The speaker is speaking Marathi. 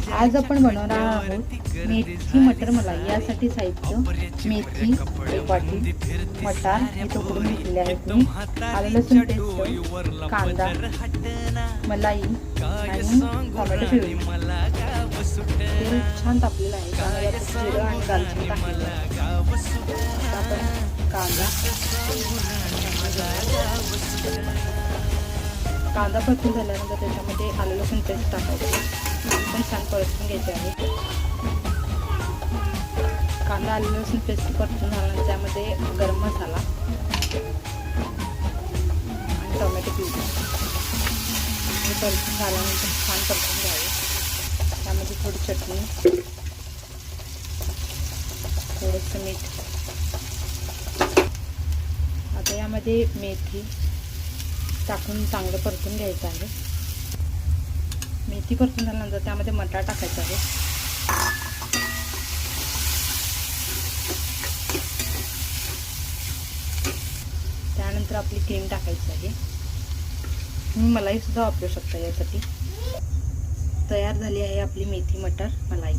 आज आपण बनवणार आहोत मेथी मटर मलाई। यासाठी साहित्य मेथी 1 वाटी, मटार हे उकडून घेतले आहेत मी, आलं लसूण पेस्ट, कांदा, मलाई आणि टोमॅटो प्युरी। तेल छान तापलेलं आहे, त्यामध्ये आपण जिरं आणि दालचिनी टाकलेलं आहे। आता आपण कांदा परतून झाल्यानंतर त्याच्यामध्ये आलं लसूण पेस्ट टाकायची, पण छान परतून घ्यायचे आहे। कांदा आलं लसूण पेस्ट परतून झाल्यानंतर त्यामध्ये गरम मसाला आणि टोमॅटो प्युरी परतून झाल्यानंतर छान परतून घ्यावे। त्यामध्ये थोडी चटणी, थोडंसं मीठ। आता यामध्ये मेथी टाकून चांगलं परतून घ्यायचं आहे। मेथी परतून झाल्यानंतर त्यामध्ये मटार टाकायचा आहे। त्यानंतर आपली क्रीम टाकायची आहे। तुम्ही मलाई सुद्धा वापरू शकता। यासाठी तयार झाली आहे आपली मेथी मटर मलाई।